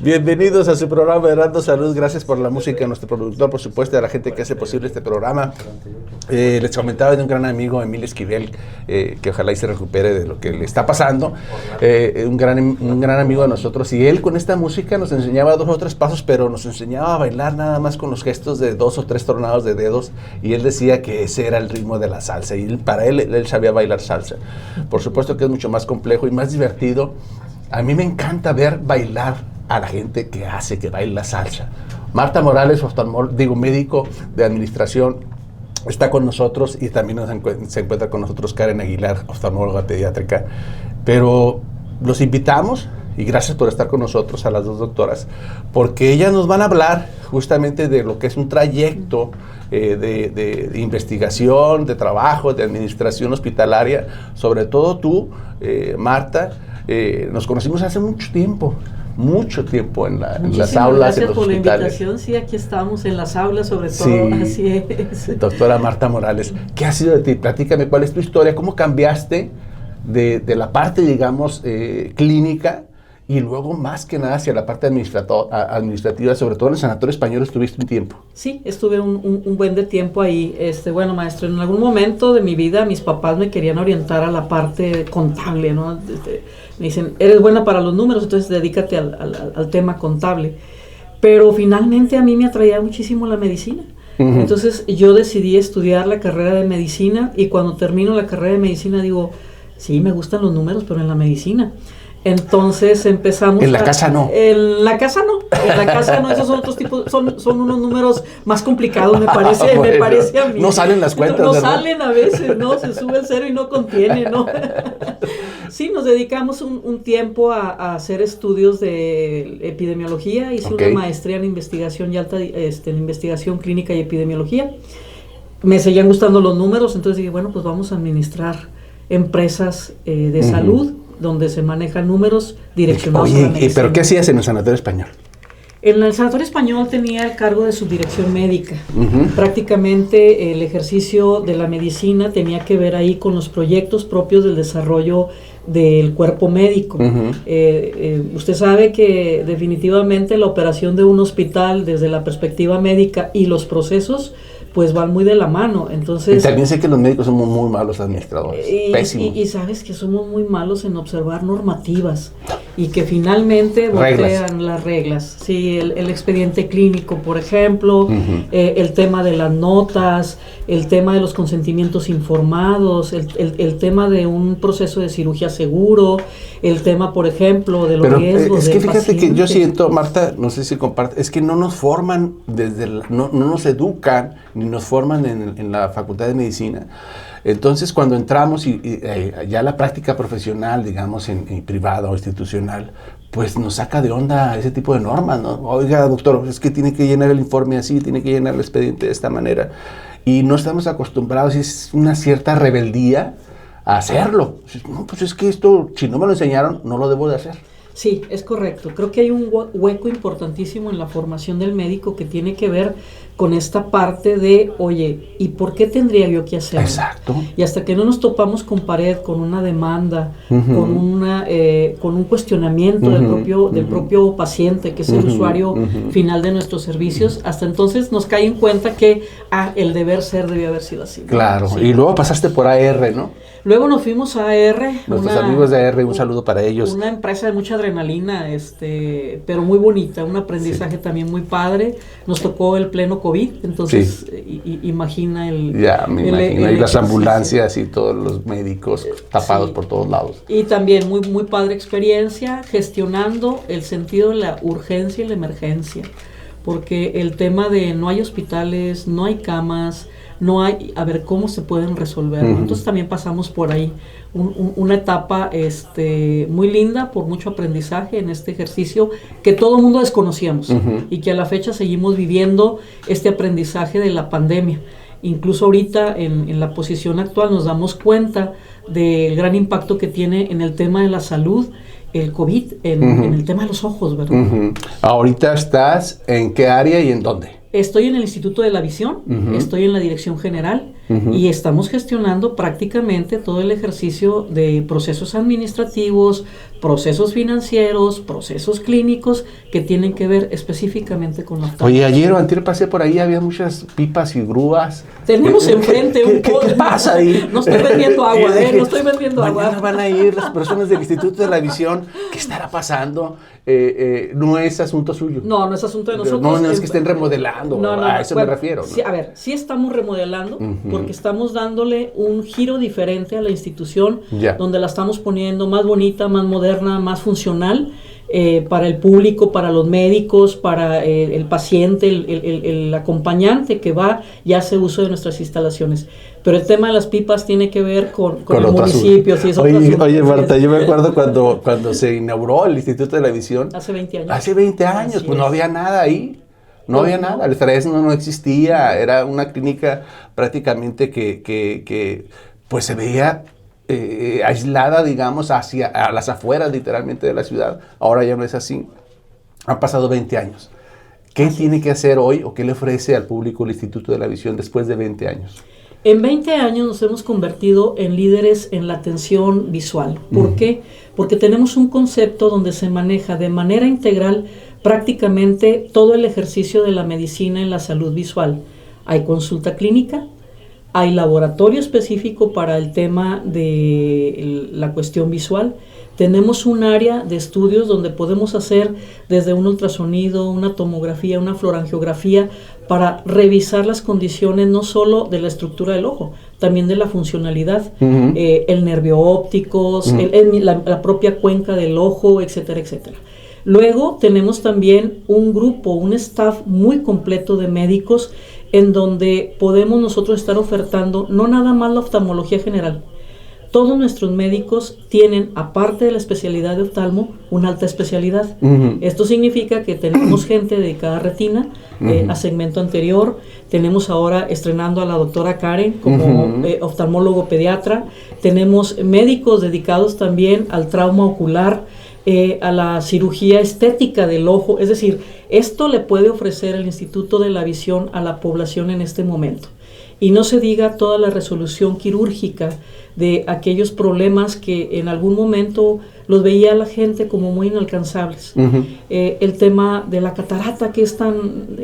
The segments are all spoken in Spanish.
Bienvenidos a su programa Heraldo Salud. Gracias por la música, a nuestro productor, por supuesto, a la gente que hace posible este programa. Les comentaba de un gran amigo, Emilio Esquivel, que ojalá y se recupere de lo que le está pasando. Un gran amigo de nosotros. Y él con esta música nos enseñaba 2 o 3 pasos, pero nos enseñaba a bailar nada más con los gestos de 2 o 3 tornados de dedos. Y él decía que ese era el ritmo de la salsa. Y para él sabía bailar salsa. Por supuesto que es mucho más complejo y más divertido. A mí me encanta ver bailar a la gente que baila salsa. Marta Morales, médico de administración, está con nosotros, y también se encuentra con nosotros Karen Aguilar, oftalmóloga pediátrica. Pero los invitamos, y gracias por estar con nosotros, a las 2 doctoras, porque ellas nos van a hablar justamente de lo que es un trayecto de investigación, de trabajo, de administración hospitalaria. Sobre todo tú, Marta, nos conocimos hace mucho tiempo en las aulas, en los hospitales. Gracias por la invitación. Sí, aquí estamos en las aulas, sobre todo. Sí, así es. Doctora Marta Morales, ¿qué ha sido de ti? Platícame, ¿cuál es tu historia? ¿Cómo cambiaste de la parte, digamos, clínica, y luego más que nada hacia la parte administrativa, sobre todo en el Sanatorio Español estuviste un tiempo? Sí, estuve un buen de tiempo ahí. Bueno, maestro, en algún momento de mi vida mis papás me querían orientar a la parte contable, ¿no? Me dicen, eres buena para los números, entonces dedícate al tema contable. Pero finalmente a mí me atraía muchísimo la medicina. Uh-huh. Entonces yo decidí estudiar la carrera de medicina, y cuando termino la carrera de medicina digo, sí, me gustan los números, pero en la medicina. Entonces empezamos. En la casa no. En la casa no, esos son otros tipos, son unos números más complicados, me parece, bueno, me parece a mí. No salen las cuentas, no salen a veces, ¿no? Se sube el cero y no contiene, ¿no? Sí, nos dedicamos un tiempo a hacer estudios de epidemiología. Hice una maestría en investigación y en investigación clínica y epidemiología. Me seguían gustando los números, entonces dije, bueno, pues vamos a administrar empresas de salud, donde se manejan números direccionados a la medicina. Oye, ¿pero qué hacías en el Sanatorio Español? En el Sanatorio Español tenía el cargo de subdirección médica. Uh-huh. Prácticamente el ejercicio de la medicina tenía que ver ahí con los proyectos propios del desarrollo del cuerpo médico. Uh-huh. Usted sabe que definitivamente la operación de un hospital desde la perspectiva médica y los procesos pues van muy de la mano. Entonces, y también sé que los médicos somos muy malos administradores, pésimos. Y sabes que somos muy malos en observar normativas, y que finalmente voltean las reglas. Sí, el expediente clínico, por ejemplo, uh-huh. El tema de las notas, el tema de los consentimientos informados, el tema de un proceso de cirugía seguro, el tema, por ejemplo, de los riesgos del paciente. Es que fíjate que yo siento, Marta, no sé si comparte, es que no nos forman no nos educan ni nos forman en la Facultad de Medicina. Entonces, cuando entramos y ya la práctica profesional, digamos, en privada o institucional, pues nos saca de onda ese tipo de normas, ¿no? Oiga, doctor, es que tiene que llenar el informe así, tiene que llenar el expediente de esta manera. Y no estamos acostumbrados, y es una cierta rebeldía a hacerlo. No, pues es que esto, si no me lo enseñaron, no lo debo de hacer. Sí, es correcto. Creo que hay un hueco importantísimo en la formación del médico que tiene que ver con esta parte de, oye, ¿y por qué tendría yo que hacerlo? Exacto. Y hasta que no nos topamos con pared, con una demanda, uh-huh. con un cuestionamiento uh-huh. del propio paciente, que es el uh-huh. usuario uh-huh. final de nuestros servicios, hasta entonces nos cae en cuenta que el deber ser debió haber sido así, ¿no? Claro, sí. Y luego pasaste por AR, ¿no? Luego nos fuimos a AR. Nuestros amigos de AR, un saludo para ellos. Una empresa de mucha adrenalina, pero muy bonita, un aprendizaje también muy padre. Nos tocó el pleno COVID, entonces imagina y las ambulancias y todos los médicos tapados por todos lados. Y también muy, muy padre experiencia gestionando el sentido de la urgencia y la emergencia, porque el tema de no hay hospitales, no hay camas, no hay, a ver cómo se pueden resolver, ¿no? Entonces también pasamos por ahí una etapa muy linda, por mucho aprendizaje en este ejercicio que todo el mundo desconocíamos y que a la fecha seguimos viviendo este aprendizaje de la pandemia. Incluso ahorita en la posición actual nos damos cuenta del gran impacto que tiene en el tema de la salud el COVID, en el tema de los ojos, ¿verdad? Ahorita estás ¿en qué área y en dónde? Estoy en el Instituto de la Visión, estoy en la Dirección General, y estamos gestionando prácticamente todo el ejercicio de procesos administrativos, procesos financieros, procesos clínicos que tienen que ver específicamente con la oftalmología. Oye, ayer o antier pasé por ahí, había muchas pipas y grúas. Tenemos enfrente un ¿Qué pasa ahí? No estoy vendiendo agua, no estoy vendiendo agua. Mañana van a ir las personas del Instituto de la Visión. ¿Qué estará pasando? No es asunto suyo. No es asunto de nosotros. No es que estén remodelando. A eso me refiero. Sí, a ver, sí estamos remodelando porque estamos dándole un giro diferente a la institución, donde la estamos poniendo más bonita, más moderna, más funcional. Para el público, para los médicos, para el paciente, el acompañante que va y hace uso de nuestras instalaciones. Pero el tema de las pipas tiene que ver con los municipios. Y eso oye, Marta, yo me acuerdo cuando se inauguró el Instituto de la Visión. Hace 20 años. Hace 20 años, Así pues no había nada ahí. No había nada, el Fresno no existía, era una clínica prácticamente que pues se veía aislada, digamos, a las afueras literalmente de la ciudad. Ahora ya no es así. Han pasado 20 años. ¿Qué tiene que hacer hoy o qué le ofrece al público el Instituto de la Visión después de 20 años? En 20 años nos hemos convertido en líderes en la atención visual. ¿Por qué? Porque tenemos un concepto donde se maneja de manera integral prácticamente todo el ejercicio de la medicina en la salud visual. Hay consulta clínica, hay laboratorio específico para el tema de la cuestión visual. Tenemos un área de estudios donde podemos hacer desde un ultrasonido, una tomografía, una fluorangiografía para revisar las condiciones no solo de la estructura del ojo, también de la funcionalidad, el nervio óptico, la propia cuenca del ojo, etcétera, etcétera. Luego tenemos también un grupo, un staff muy completo de médicos en donde podemos nosotros estar ofertando no nada más la oftalmología general. Todos nuestros médicos tienen, aparte de la especialidad de oftalmo, una alta especialidad. Esto significa que tenemos gente dedicada a retina, a segmento anterior. Tenemos ahora estrenando a la doctora Karen como oftalmólogo pediatra. Tenemos médicos dedicados también al trauma ocular, a la cirugía estética del ojo. Es decir, esto le puede ofrecer el Instituto de la Visión a la población en este momento. Y no se diga toda la resolución quirúrgica de aquellos problemas que en algún momento los veía la gente como muy inalcanzables. El tema de la catarata, que es tan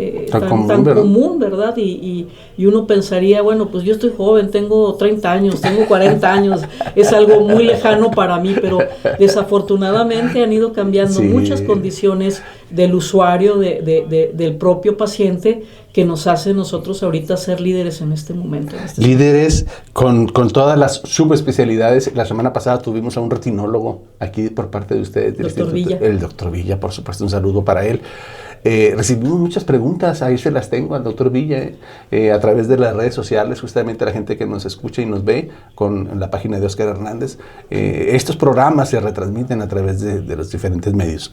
común, ¿verdad? Y uno pensaría, bueno, pues yo estoy joven, tengo 30 años, tengo 40 años, es algo muy lejano para mí, pero desafortunadamente han ido cambiando muchas condiciones del usuario, del propio paciente, que nos hace nosotros ahorita ser líderes en este momento. Líderes con todas las subespecialidades. La semana pasada tuvimos a un retinólogo aquí por parte de ustedes. Doctor Villa. El doctor Villa, por supuesto, un saludo para él. Recibimos muchas preguntas, ahí se las tengo al doctor Villa, a través de las redes sociales, justamente la gente que nos escucha y nos ve con la página de Oscar Hernández. Estos programas se retransmiten a través de los diferentes medios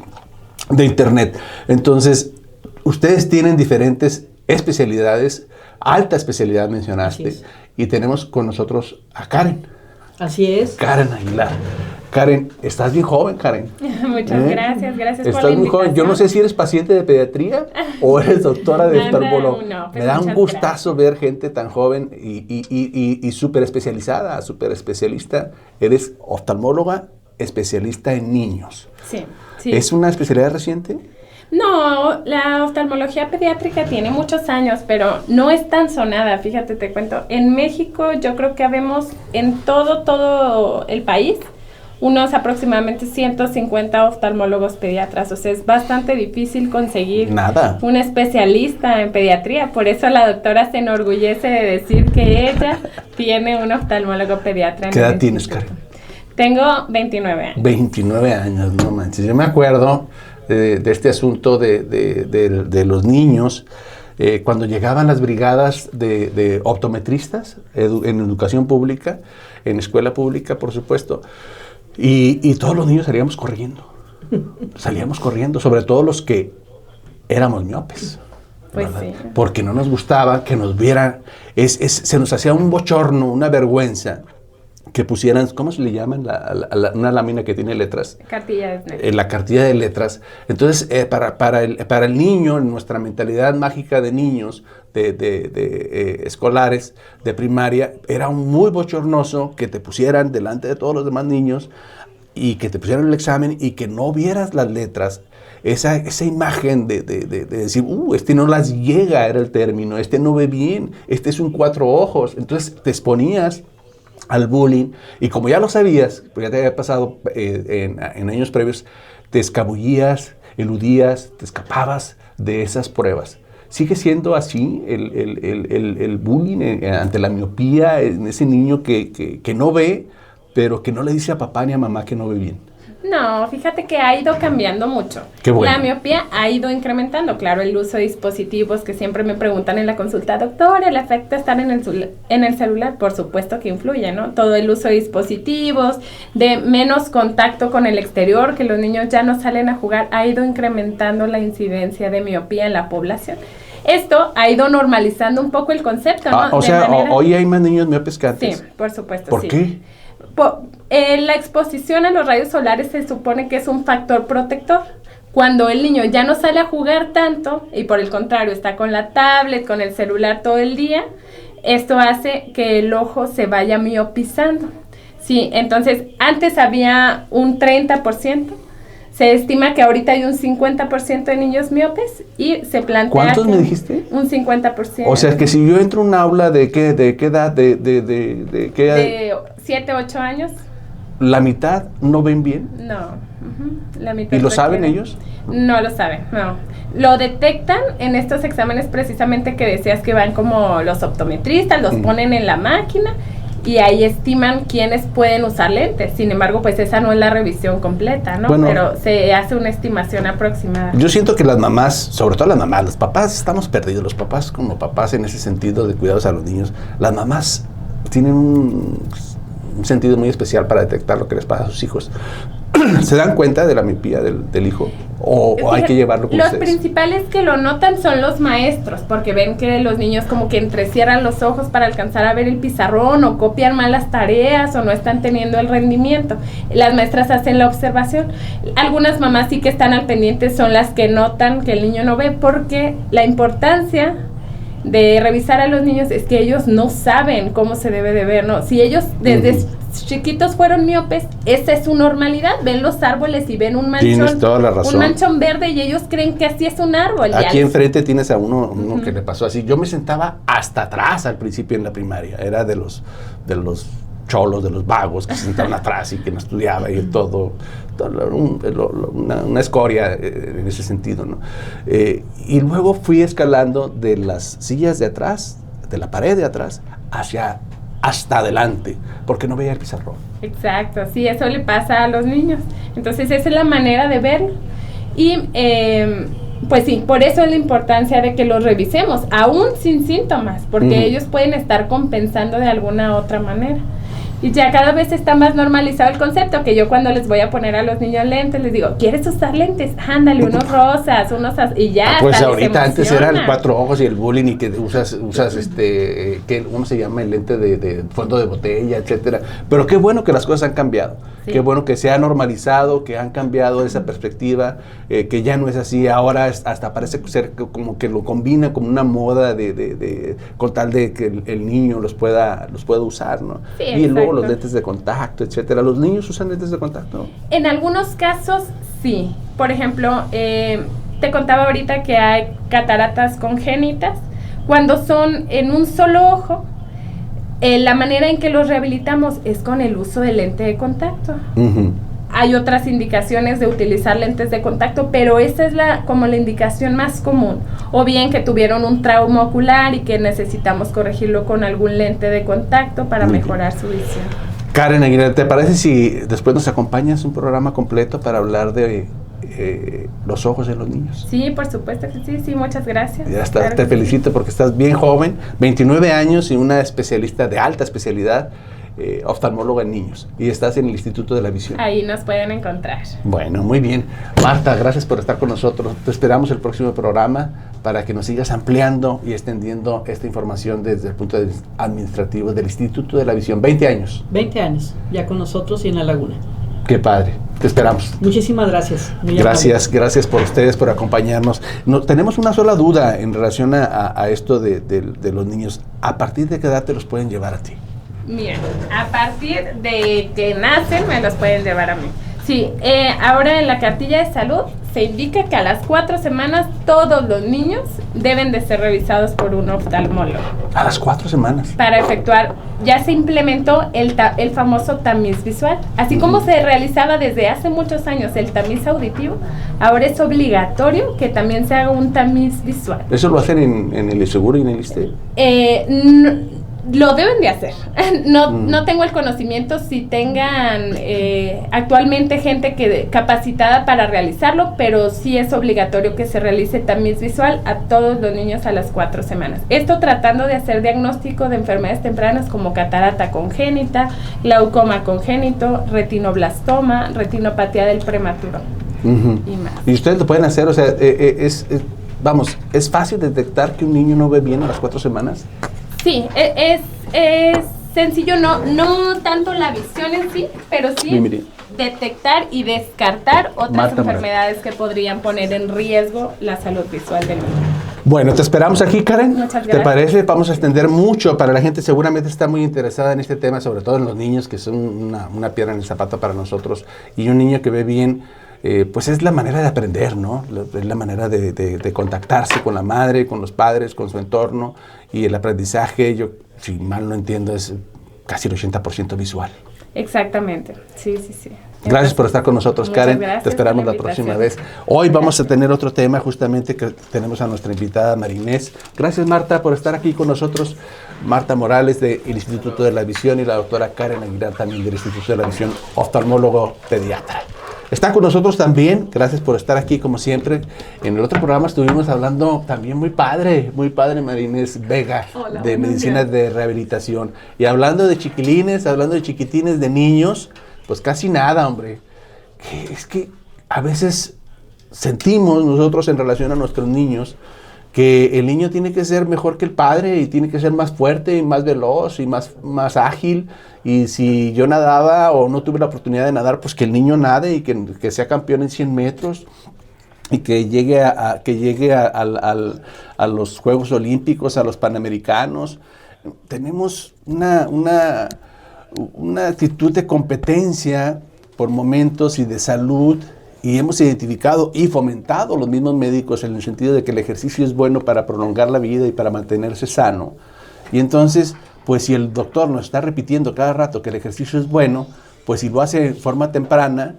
de internet. Entonces, ustedes tienen diferentes especialidades, alta especialidad mencionaste, y tenemos con nosotros a Karen. Así es. Karen Aguilar. Karen, estás bien joven, Karen. Muchas gracias por la invitación. Estás muy joven. Yo no sé si eres paciente de pediatría o eres doctora de oftalmología. Me da un gustazo ver gente tan joven y súper especializada, súper especialista. Eres oftalmóloga especialista en niños. Sí. ¿Es una especialidad reciente? No, la oftalmología pediátrica tiene muchos años, pero no es tan sonada, fíjate, te cuento. En México yo creo que habemos en todo el país unos aproximadamente 150 oftalmólogos pediatras, o sea, es bastante difícil conseguir un especialista en pediatría, por eso la doctora se enorgullece de decir que ella tiene un oftalmólogo pediatra. ¿Qué edad tienes, Karen? Tengo 29 años. 29 años, no manches. Yo me acuerdo de este asunto de los niños, cuando llegaban las brigadas de optometristas en educación pública, en escuela pública, por supuesto, y todos los niños salíamos corriendo, sobre todo los que éramos miopes. Pues sí. Porque no nos gustaba que nos vieran, se nos hacía un bochorno, una vergüenza, que pusieran, ¿cómo se le llaman? Una lámina que tiene letras. Cartilla de SNES. La cartilla de letras. Entonces, para el niño, en nuestra mentalidad mágica de niños, escolares, de primaria, era muy bochornoso que te pusieran delante de todos los demás niños y que te pusieran el examen y que no vieras las letras. Esa imagen de decir, este no las llega, era el término, este no ve bien, este es un 4 ojos. Entonces te exponías al bullying y como ya lo sabías, pues ya te había pasado en años previos, te escabullías, eludías, te escapabas de esas pruebas. Sigue siendo así el bullying ante la miopía en ese niño que no ve, pero que no le dice a papá ni a mamá que no ve bien. No, fíjate que ha ido cambiando mucho. Qué bueno. La miopía ha ido incrementando. Claro, el uso de dispositivos que siempre me preguntan en la consulta, doctor, ¿el efecto estar en el celular? Por supuesto que influye, ¿no? Todo el uso de dispositivos, de menos contacto con el exterior, que los niños ya no salen a jugar, ha ido incrementando la incidencia de miopía en la población. Esto ha ido normalizando un poco el concepto, ¿no? Hoy hay más niños miopes que antes. Sí, por supuesto. ¿Por qué? La exposición a los rayos solares se supone que es un factor protector. Cuando el niño ya no sale a jugar tanto y por el contrario está con la tablet, con el celular todo el día, esto hace que el ojo se vaya miopizando. Sí, entonces antes había un 30%. Se estima que ahorita hay un 50% de niños miopes y se plantea... ¿Cuántos me dijiste? Un 50%. O sea, que si yo entro a un aula, ¿de qué edad? ¿De qué edad? De 7, 8 años. ¿La mitad no ven bien? No. La mitad. ¿Y lo saben ellos? No lo saben, no. Lo detectan en estos exámenes precisamente que decías que van como los optometristas, los ponen en la máquina y ahí estiman quiénes pueden usar lentes. Sin embargo, pues esa no es la revisión completa, ¿no? Bueno, pero se hace una estimación aproximada. Yo siento que las mamás, sobre todo las mamás, los papás estamos perdidos. Los papás como papás en ese sentido de cuidados a los niños. Las mamás tienen un sentido muy especial para detectar lo que les pasa a sus hijos. ¿Se dan cuenta de la miopía del hijo? ¿O hay que llevarlo con ustedes? Los principales que lo notan son los maestros, porque ven que los niños como que entrecierran los ojos para alcanzar a ver el pizarrón, o copian mal las tareas, o no están teniendo el rendimiento. Las maestras hacen la observación. Algunas mamás sí que están al pendiente, son las que notan que el niño no ve, porque la importancia de revisar a los niños es que ellos no saben cómo se debe de ver, ¿no? Si ellos desde chiquitos fueron miopes, esa es su normalidad, ven los árboles y ven un manchón. Tienes toda la razón. Un manchón verde y ellos creen que así es un árbol. Aquí enfrente tienes a uno que le pasó así. Yo me sentaba hasta atrás al principio en la primaria, era de los cholos, de los vagos que se sentaban atrás y que no estudiaba y todo una escoria en ese sentido, ¿no? Y luego fui escalando de las sillas de atrás, de la pared de atrás, hasta adelante, porque no veía el pizarrón. Exacto, sí, eso le pasa a los niños. Entonces esa es la manera de verlo. Y pues sí, por eso es la importancia de que los revisemos, aún sin síntomas, porque ellos pueden estar compensando de alguna otra manera. Y ya cada vez está más normalizado el concepto, que yo cuando les voy a poner a los niños lentes, les digo, ¿quieres usar lentes? Ándale, unos rosas, y ya. Pues ahorita antes eran 4 ojos y el bullying y que usas ¿cómo se llama? El lente de fondo de botella, etcétera. Pero qué bueno que las cosas han cambiado. Sí. Qué bueno que se ha normalizado, que han cambiado esa perspectiva, que ya no es así. Ahora hasta parece ser como que lo combina como una moda con tal de que el niño los pueda usar, ¿no? Sí, y luego los lentes de contacto, etcétera. ¿Los niños usan lentes de contacto? En algunos casos, sí. Por ejemplo, te contaba ahorita que hay cataratas congénitas. Cuando son en un solo ojo, la manera en que los rehabilitamos es con el uso de lente de contacto. Hay otras indicaciones de utilizar lentes de contacto, pero esa es como la indicación más común. O bien que tuvieron un trauma ocular y que necesitamos corregirlo con algún lente de contacto para mejorar su visión. Karen Aguilera, ¿te parece si después nos acompañas un programa completo para hablar de los ojos de los niños? Sí, por supuesto que sí, muchas gracias. Ya está, claro, te felicito porque estás bien joven, 29 años y una especialista de alta especialidad oftalmóloga en niños y estás en el Instituto de la Visión. Ahí nos pueden encontrar. Bueno, muy bien. Marta, gracias por estar con nosotros. Te esperamos el próximo programa para que nos sigas ampliando y extendiendo esta información desde el punto de vista administrativo del Instituto de la Visión. 20 años. 20 años, ya con nosotros y en La Laguna. Qué padre. Te esperamos. Muchísimas gracias. Gracias por ustedes, por acompañarnos. Tenemos una sola duda en relación a esto de los niños. ¿A partir de qué edad te los pueden llevar a ti? Mira, a partir de que nacen me los pueden llevar a mí. Sí, ahora en la cartilla de salud se indica que a las 4 semanas todos los niños deben de ser revisados por un oftalmólogo. A las 4 semanas. Para efectuar, ya se implementó el famoso tamiz visual. Así como se realizaba desde hace muchos años el tamiz auditivo, ahora es obligatorio que también se haga un tamiz visual. ¿Eso lo hacen en el seguro y en el ISSSTE? Lo deben de hacer. No tengo el conocimiento si tengan actualmente gente capacitada para realizarlo, pero sí es obligatorio que se realice tamiz visual a todos los niños a las 4 semanas. Esto tratando de hacer diagnóstico de enfermedades tempranas como catarata congénita, glaucoma congénito, retinoblastoma, retinopatía del prematuro y más. ¿Y ustedes lo pueden hacer? O sea, ¿es fácil detectar que un niño no ve bien a las 4 semanas? Sí, es sencillo, no tanto la visión en sí, pero sí detectar y descartar otras enfermedades que podrían poner en riesgo la salud visual del niño. Bueno, te esperamos aquí, Karen. Muchas gracias. ¿Te parece? Vamos a extender mucho para la gente, seguramente está muy interesada en este tema, sobre todo en los niños, que son una piedra en el zapato para nosotros, y un niño que ve bien, pues es la manera de aprender, ¿no? Es la manera de contactarse con la madre, con los padres, con su entorno, y el aprendizaje, yo, si mal no entiendo, es casi el 80% visual. Exactamente, sí. Gracias por estar con nosotros, Karen. Gracias, te esperamos la próxima vez. Hoy vamos a tener otro tema, justamente, que tenemos a nuestra invitada Marinés. Gracias, Marta, por estar aquí con nosotros. Marta Morales, del Instituto de la Visión, y la doctora Karen Aguilar, también del Instituto de la Visión, oftalmólogo pediatra. Está con nosotros también, gracias por estar aquí como siempre. En el otro programa estuvimos hablando también muy padre, Marinés Vega. Hola, de medicina de rehabilitación. Y hablando de chiquilines, hablando de chiquitines, de niños, pues casi nada, hombre. Es que a veces sentimos nosotros en relación a nuestros niños que el niño tiene que ser mejor que el padre y tiene que ser más fuerte y más veloz y más ágil. Y si yo nadaba o no tuve la oportunidad de nadar, pues que el niño nade y que sea campeón en 100 metros y que llegue a los Juegos Olímpicos, a los Panamericanos. Tenemos una actitud de competencia por momentos y de salud, y hemos identificado y fomentado los mismos médicos en el sentido de que el ejercicio es bueno para prolongar la vida y para mantenerse sano. Y entonces, pues si el doctor nos está repitiendo cada rato que el ejercicio es bueno, pues si lo hace de forma temprana,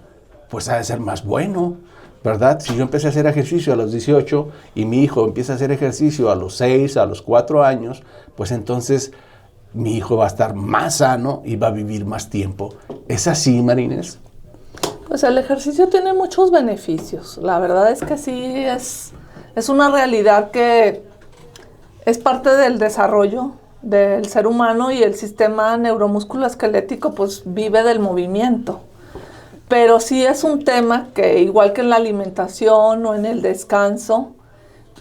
pues ha de ser más bueno, ¿verdad? Si yo empecé a hacer ejercicio a los 18 y mi hijo empieza a hacer ejercicio a los 6, a los 4 años, pues entonces mi hijo va a estar más sano y va a vivir más tiempo. ¿Es así, Marinés? Pues el ejercicio tiene muchos beneficios. La verdad es que sí, es una realidad que es parte del desarrollo del ser humano, y el sistema neuromusculoesquelético pues vive del movimiento. Pero sí es un tema que, igual que en la alimentación o en el descanso,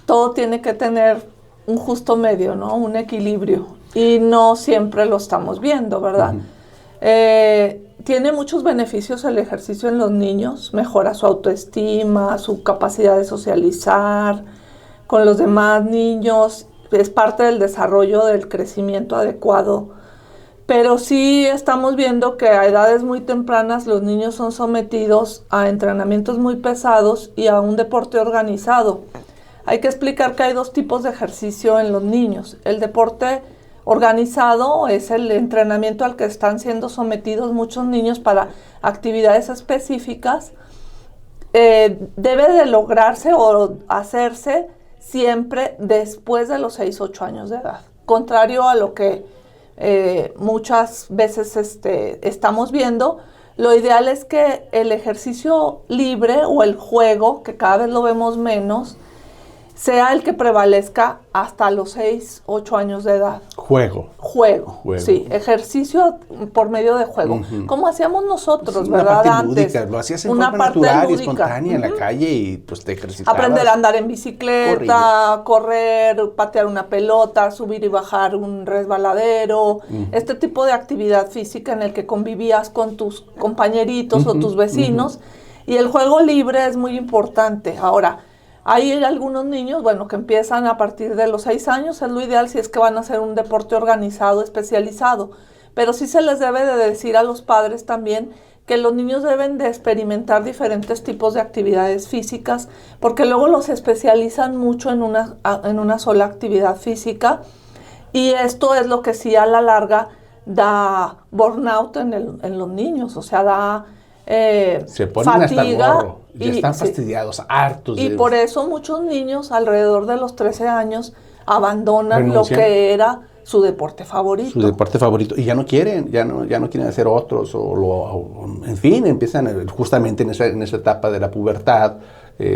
todo tiene que tener un justo medio, ¿no? Un equilibrio. Y no siempre lo estamos viendo, ¿verdad? Tiene muchos beneficios el ejercicio en los niños. Mejora su autoestima, su capacidad de socializar con los demás niños. Es parte del desarrollo del crecimiento adecuado. Pero sí estamos viendo que a edades muy tempranas los niños son sometidos a entrenamientos muy pesados y a un deporte organizado. Hay que explicar que hay 2 tipos de ejercicio en los niños. El deporte organizado es el entrenamiento al que están siendo sometidos muchos niños para actividades específicas. Debe de lograrse o hacerse siempre después de los 6-8 años de edad. Contrario a lo que muchas veces estamos viendo, lo ideal es que el ejercicio libre o el juego, que cada vez lo vemos menos, sea el que prevalezca hasta los 6, 8 años de edad. Juego. Juego, sí, ejercicio por medio de juego, como hacíamos nosotros, Sí, ¿verdad? una parte Antes, lúdica, lo hacías en una forma parte natural y lúdica. espontánea en la calle y pues te ejercitabas. Aprender a andar en bicicleta, correr, patear una pelota, subir y bajar un resbaladero, este tipo de actividad física en el que convivías con tus compañeritos o tus vecinos, y el juego libre es muy importante. Ahora, hay algunos niños, bueno, que empiezan a partir de los 6 años, es lo ideal si es que van a hacer un deporte organizado, especializado, pero sí se les debe de decir a los padres también que los niños deben de experimentar diferentes tipos de actividades físicas, porque luego los especializan mucho en una sola actividad física, y esto es lo que sí a la larga da burnout en los niños, o sea, da se ponen hasta el fatiga. gorro, ya están fastidiados, hartos. Y por eso muchos niños alrededor de los 13 años abandonan lo que era su deporte favorito. Su deporte favorito. Y ya no quieren, ya no quieren hacer otros. En fin, empiezan justamente en esa etapa de la pubertad,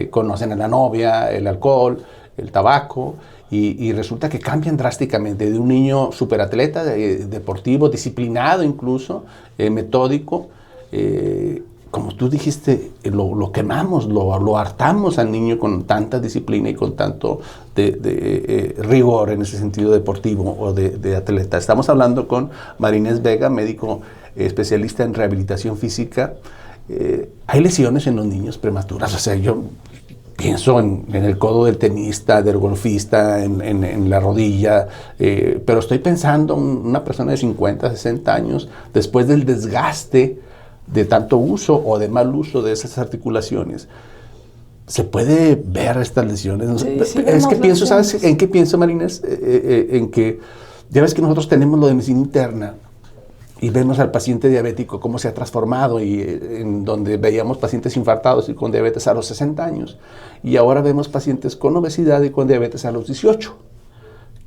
conocen a la novia, el alcohol, el tabaco, y resulta que cambian drásticamente de un niño superatleta, deportivo, disciplinado incluso, metódico. Como tú dijiste, lo quemamos, lo hartamos al niño con tanta disciplina y con tanto de rigor en ese sentido deportivo o de atleta. Estamos hablando con Marinés Vega, médico especialista en rehabilitación física. Hay lesiones en los niños prematuras, o sea, yo pienso en el codo del tenista, del golfista, en la rodilla, pero estoy pensando en una persona de 50, 60 años, después del desgaste de tanto uso o de mal uso de esas articulaciones. ¿Se puede ver estas lesiones? Sí, es que pienso, ¿sabes en qué pienso, Marinés? En que ya ves que nosotros tenemos lo de medicina interna y vemos al paciente diabético cómo se ha transformado, y en donde veíamos pacientes infartados y con diabetes a los 60 años, y ahora vemos pacientes con obesidad y con diabetes a los 18.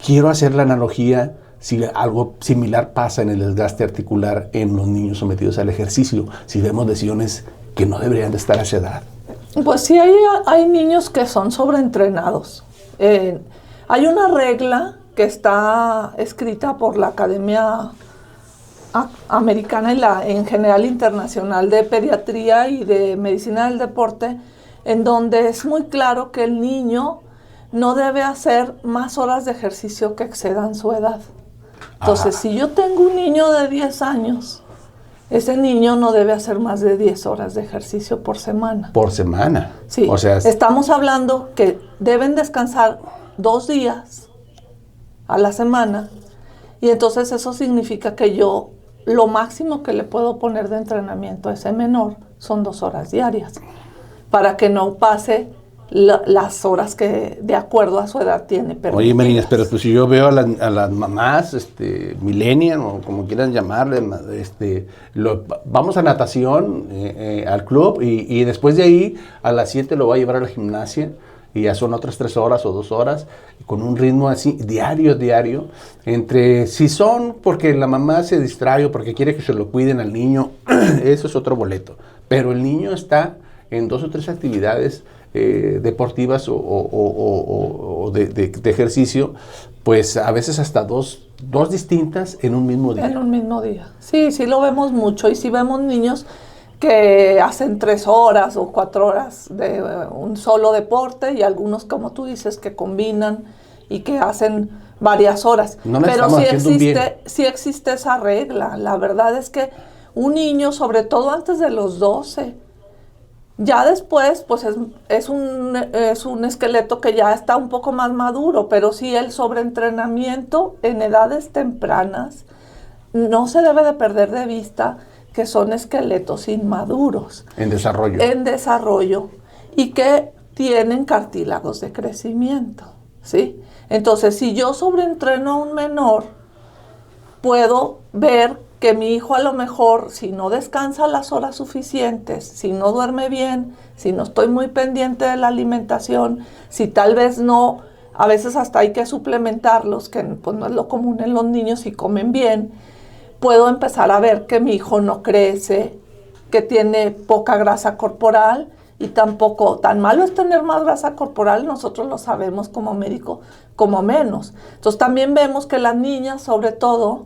Quiero hacer la analogía si algo similar pasa en el desgaste articular en los niños sometidos al ejercicio, si vemos lesiones que no deberían de estar a esa edad. Pues sí, hay niños que son sobreentrenados. Hay una regla que está escrita por la Academia Americana y en general internacional de pediatría y de medicina del deporte, en donde es muy claro que el niño no debe hacer más horas de ejercicio que excedan su edad. Entonces, si yo tengo un niño de 10 años, ese niño no debe hacer más de 10 horas de ejercicio por semana. Por semana. Sí, o sea, estamos hablando que deben descansar 2 días a la semana, y entonces eso significa que yo lo máximo que le puedo poner de entrenamiento a ese menor son 2 horas diarias, para que no pase las horas que de acuerdo a su edad tiene. Oye, Marinés, pero pues si yo veo a las mamás, millennial o como quieran llamarle, vamos a natación, al club, y después de ahí a las 7 lo va a llevar a la gimnasia, y ya son otras 3 horas o 2 horas, con un ritmo así, diario, si son porque la mamá se distrae o porque quiere que se lo cuiden al niño, eso es otro boleto, pero el niño está en 2 o 3 actividades deportivas o de ejercicio, pues a veces hasta dos distintas en un mismo día. En un mismo día. Sí, lo vemos mucho, y sí vemos niños que hacen 3 horas o 4 horas de un solo deporte, y algunos, como tú dices, que combinan y que hacen varias horas. Pero sí existe esa regla. La verdad es que un niño, sobre todo antes de los 12, ya después, pues es un esqueleto que ya está un poco más maduro, pero sí el sobreentrenamiento en edades tempranas no se debe de perder de vista que son esqueletos inmaduros. En desarrollo. En desarrollo, y que tienen cartílagos de crecimiento, ¿sí? Entonces, si yo sobreentreno a un menor, puedo ver que mi hijo a lo mejor, si no descansa las horas suficientes, si no duerme bien, si no estoy muy pendiente de la alimentación, si tal vez no, a veces hasta hay que suplementarlos, que pues no es lo común en los niños si comen bien, puedo empezar a ver que mi hijo no crece, que tiene poca grasa corporal, y tampoco tan malo es tener más grasa corporal, nosotros lo sabemos como médico, como menos. Entonces también vemos que las niñas, sobre todo,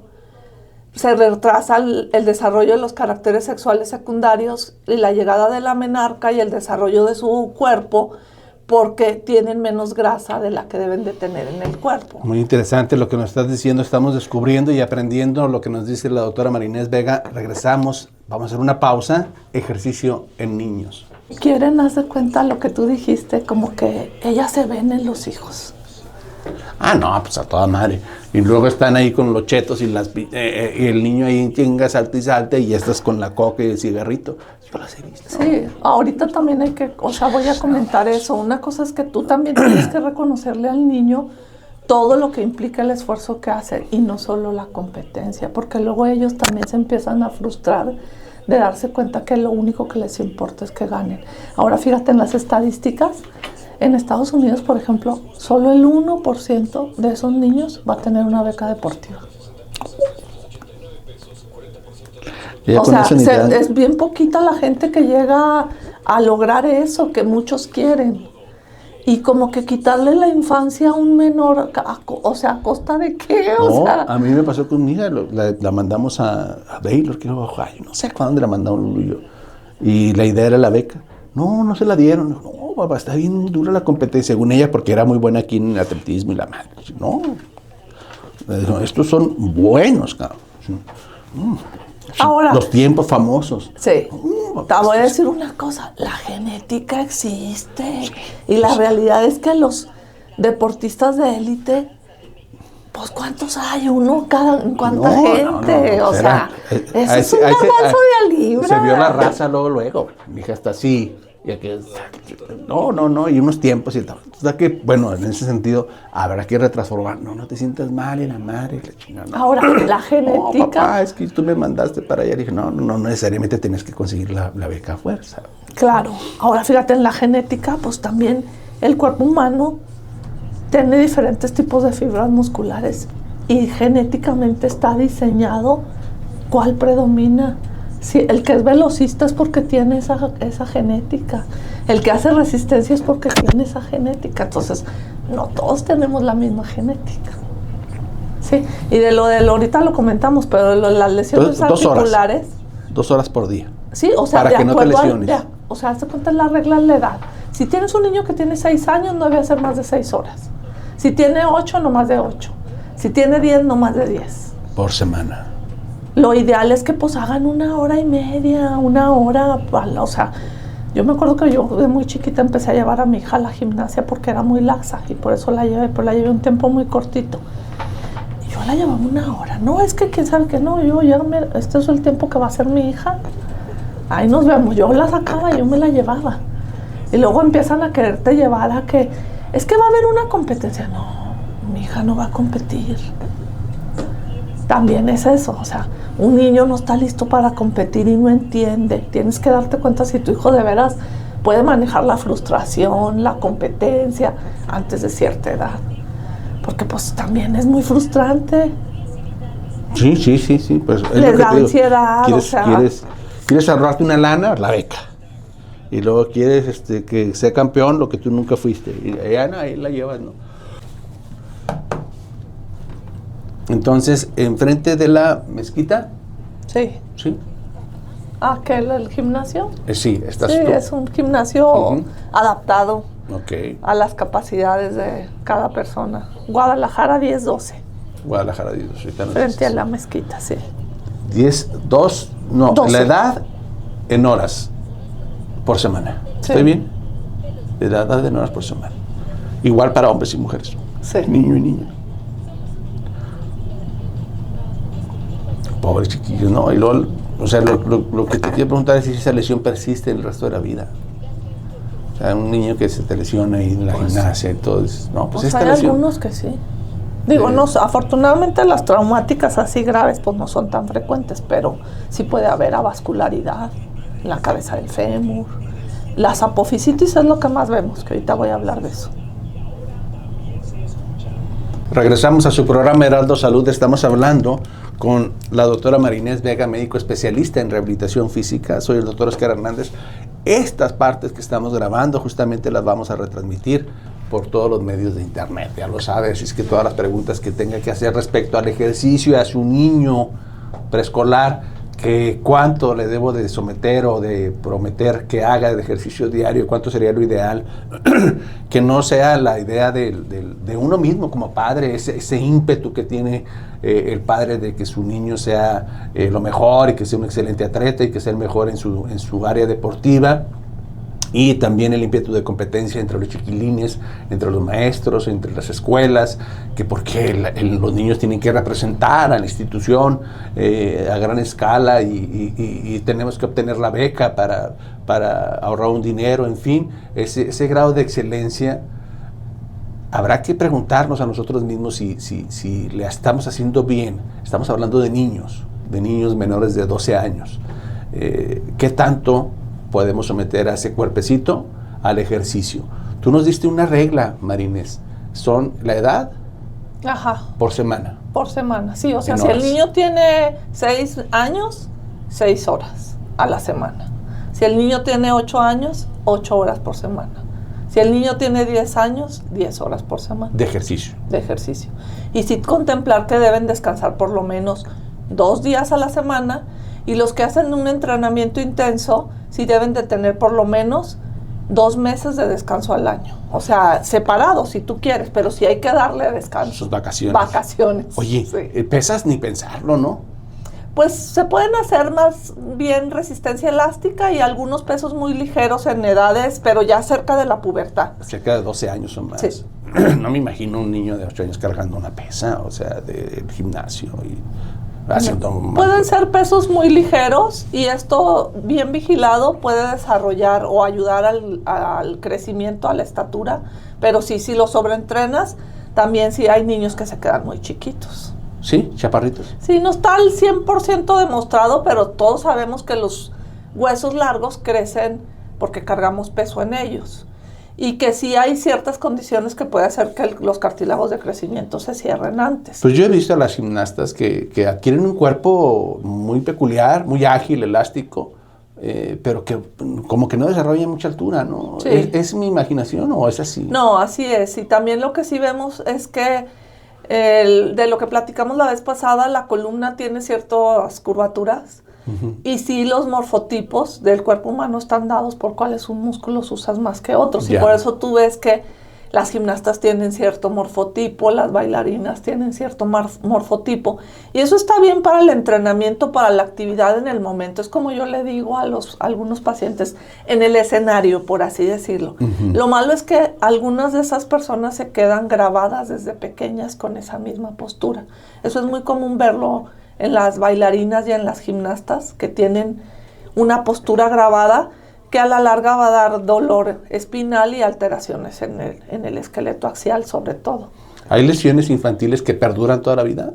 se retrasa el desarrollo de los caracteres sexuales secundarios y la llegada de la menarca y el desarrollo de su cuerpo, porque tienen menos grasa de la que deben de tener en el cuerpo. Muy interesante lo que nos estás diciendo. Estamos descubriendo y aprendiendo lo que nos dice la doctora Marinés Vega. Regresamos, vamos a hacer una pausa. Ejercicio en niños. Quieren hacer cuenta lo que tú dijiste, como que ellas se ven en los hijos. Ah, no, pues a toda madre. Y luego están ahí con los chetos y y el niño ahí en chinga, salta y salta, y ya estás con la coca y el cigarrito. Yo las he visto. Sí, ahorita también hay que, o sea, voy a comentar eso. Una cosa es que tú también tienes que reconocerle al niño todo lo que implica el esfuerzo que hace y no solo la competencia, porque luego ellos también se empiezan a frustrar de darse cuenta que lo único que les importa es que ganen. Ahora fíjate en las estadísticas. En Estados Unidos, por ejemplo, solo el 1% de esos niños va a tener una beca deportiva. O sea, es bien poquita la gente que llega a lograr eso, que muchos quieren. Y como que quitarle la infancia a un menor, o sea, ¿a costa de qué? O sea, a mí me pasó con mi hija, la mandamos a Baylor, que no sé a dónde la mandamos Lulu y yo. Y la idea era la beca. No se la dieron. No, papá, está bien dura la competencia, según ella, porque era muy buena aquí en el atletismo y la madre. No, estos son buenos, cabrón. ahora, los tiempos famosos. Sí, te voy a decir una cosa, la genética existe y la realidad es que los deportistas de élite, pues ¿cuántos hay? Uno cuánta gente, o sea, eso es un garbanzo de libra. Se vio la raza luego, mi hija está así, y aquí, y unos tiempos y tal. O sea que, bueno, en ese sentido, habrá que retransformar. No te sientas mal en la madre, la chingada. No. Ahora, la genética. No, papá, es que tú me mandaste para allá. Y dije, no necesariamente tienes que conseguir la beca a fuerza. Claro, ahora fíjate, en la genética, pues también el cuerpo humano tiene diferentes tipos de fibras musculares y genéticamente está diseñado cuál predomina. Sí, el que es velocista es porque tiene esa genética. El que hace resistencia es porque tiene esa genética. Entonces, no todos tenemos la misma genética. Sí, y de lo ahorita lo comentamos, pero de las lesiones articulares. 2 horas por día. Sí, o sea, para que no te lesiones. O sea, hazte cuenta la regla de la edad. Si tienes un niño que tiene 6 años, no debe hacer más de 6 horas. Si tiene 8, no más de 8. Si tiene 10, no más de 10. Por semana. Lo ideal es que pues hagan 1 hora y media, 1 hora, o sea, yo me acuerdo que yo de muy chiquita empecé a llevar a mi hija a la gimnasia porque era muy laxa y por eso la llevé, pero la llevé un tiempo muy cortito. Y yo la llevaba 1 hora. No, es que quién sabe que no, este es el tiempo que va a ser mi hija. Ahí nos vemos, yo la sacaba, yo me la llevaba. Y luego empiezan a quererte llevar a que, es que va a haber una competencia. No, mi hija no va a competir. También es eso, o sea, un niño no está listo para competir y no entiende. Tienes que darte cuenta si tu hijo de veras puede manejar la frustración, la competencia antes de cierta edad. Porque pues también es muy frustrante. Sí, pues les da ansiedad, ¿Quieres ahorrarte una lana? La beca. Y luego quieres que sea campeón, lo que tú nunca fuiste. Y ahí la llevas, ¿no? Entonces, enfrente de la mezquita. Sí. ¿Sí? Ah, ¿qué? ¿El gimnasio? Sí, estás tú. Sí, es un gimnasio adaptado a las capacidades de cada persona. Guadalajara 10-12. Guadalajara 10-12. Frente a la mezquita, sí. 12. La edad en horas por semana. Sí. ¿Estoy bien? La edad en horas por semana. Igual para hombres y mujeres. Sí. Niño y niña. Pobres chiquillos, ¿no? Y luego, o sea, lo que te quiero preguntar es si esa lesión persiste el resto de la vida. O sea, un niño que se te lesiona ahí en la gimnasia y todo eso. No, pues esta hay lesión. algunos que sí. Digo, afortunadamente las traumáticas así graves pues no son tan frecuentes, pero sí puede haber avascularidad en la cabeza del fémur. Las apofisitis es lo que más vemos, que ahorita voy a hablar de eso. Regresamos a su programa Heraldo Salud. Estamos hablando con la doctora Marinés Vega, médico especialista en rehabilitación física. Soy el doctor Oscar Hernández. Estas partes que estamos grabando justamente las vamos a retransmitir por todos los medios de internet, ya lo sabes, es que todas las preguntas que tenga que hacer respecto al ejercicio a su niño preescolar, que cuánto le debo de someter o de prometer que haga de ejercicio diario, cuánto sería lo ideal, que no sea la idea de uno mismo como padre, ese ímpetu que tiene el padre de que su niño sea lo mejor y que sea un excelente atleta y que sea el mejor en su área deportiva. Y también el ímpetu de competencia entre los chiquilines, entre los maestros, entre las escuelas, que porque los niños tienen que representar a la institución a gran escala y tenemos que obtener la beca para ahorrar un dinero, en fin, ese grado de excelencia. Habrá que preguntarnos a nosotros mismos si le estamos haciendo bien. Estamos hablando de niños menores de 12 años. ¿Qué tanto podemos someter a ese cuerpecito al ejercicio? Tú nos diste una regla, Marinés. Son la edad por semana. Por semana, sí. O sea, En si el horas. niño tiene 6 años, 6 horas a la semana. Si el niño tiene 8 años, 8 horas por semana. Si el niño tiene 10 años, 10 horas por semana. De ejercicio. De ejercicio. Y sí contemplar que deben descansar por lo menos 2 días a la semana, y los que hacen un entrenamiento intenso sí deben de tener por lo menos 2 meses de descanso al año. O sea, separados si tú quieres, pero sí hay que darle descanso. Sus vacaciones. Vacaciones. Oye, sí. pesas ni pensarlo, ¿no? Pues se pueden hacer más bien resistencia elástica y algunos pesos muy ligeros en edades, pero ya cerca de la pubertad. Cerca de 12 años o más. Sí. No me imagino un niño de 8 años cargando una pesa, o sea, del gimnasio y haciendo... Pueden ser pesos muy ligeros y esto bien vigilado puede desarrollar o ayudar al crecimiento, a la estatura, pero sí, si lo sobreentrenas, también sí hay niños que se quedan muy chiquitos. ¿Sí? ¿Chaparritos? Sí, no está al 100% demostrado, pero todos sabemos que los huesos largos crecen porque cargamos peso en ellos. Y que sí hay ciertas condiciones que puede hacer que los cartílagos de crecimiento se cierren antes. Pues yo he visto a las gimnastas que adquieren un cuerpo muy peculiar, muy ágil, elástico, pero que como que no desarrollan mucha altura, ¿no? Sí. ¿Es mi imaginación o es así? No, así es. Y también lo que sí vemos es que de lo que platicamos la vez pasada, la columna tiene ciertas curvaturas. Uh-huh. Y sí, los morfotipos del cuerpo humano están dados por cuáles músculos usas más que otros. Yeah. Y por eso tú ves que las gimnastas tienen cierto morfotipo, las bailarinas tienen cierto morfotipo. Y eso está bien para el entrenamiento, para la actividad en el momento. Es como yo le digo a algunos pacientes, en el escenario, por así decirlo. Uh-huh. Lo malo es que algunas de esas personas se quedan grabadas desde pequeñas con esa misma postura. Eso es muy común verlo en las bailarinas y en las gimnastas, que tienen una postura grabada que a la larga va a dar dolor espinal y alteraciones en el esqueleto axial sobre todo. ¿Hay lesiones infantiles que perduran toda la vida?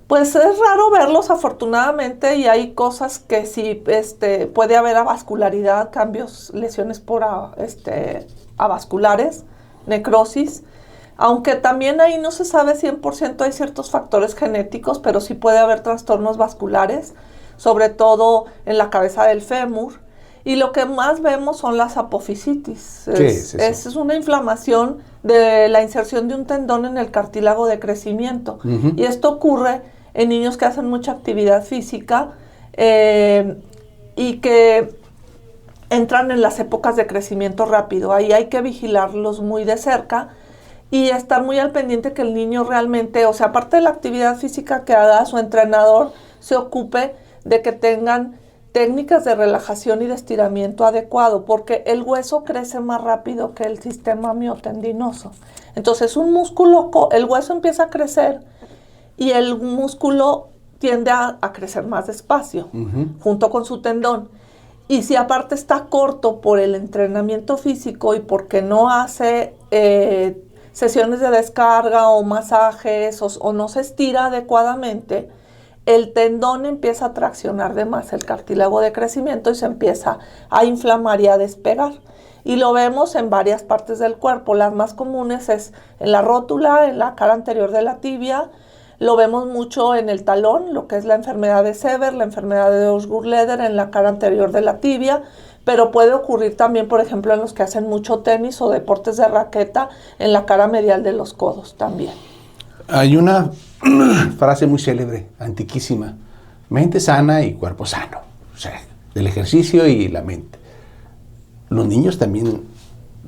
Pues es raro verlos afortunadamente, y hay cosas que sí puede haber avascularidad, cambios, lesiones por avasculares, necrosis. Aunque también ahí no se sabe 100%, hay ciertos factores genéticos, pero sí puede haber trastornos vasculares, sobre todo en la cabeza del fémur. Y lo que más vemos son las apofisitis. ¿Qué es eso? Es una inflamación de la inserción de un tendón en el cartílago de crecimiento. Uh-huh. Y esto ocurre en niños que hacen mucha actividad física y que entran en las épocas de crecimiento rápido. Ahí hay que vigilarlos muy de cerca y estar muy al pendiente que el niño realmente, o sea, aparte de la actividad física que haga, su entrenador se ocupe de que tengan técnicas de relajación y de estiramiento adecuado, porque el hueso crece más rápido que el sistema miotendinoso. Entonces, el hueso empieza a crecer y el músculo tiende a crecer más despacio, uh-huh, junto con su tendón. Y si aparte está corto por el entrenamiento físico y porque no hace sesiones de descarga o masajes o no se estira adecuadamente, el tendón empieza a traccionar de más el cartílago de crecimiento y se empieza a inflamar y a despegar. Y lo vemos en varias partes del cuerpo. Las más comunes es en la rótula, en la cara anterior de la tibia. Lo vemos mucho en el talón, lo que es la enfermedad de Sever, la enfermedad de Osgood-Leder en la cara anterior de la tibia. pero puede ocurrir también, por ejemplo, en los que hacen mucho tenis o deportes de raqueta, en la cara medial de los codos también. Hay una frase muy célebre, antiquísima: mente sana y cuerpo sano. O sea, del ejercicio y la mente. Los niños también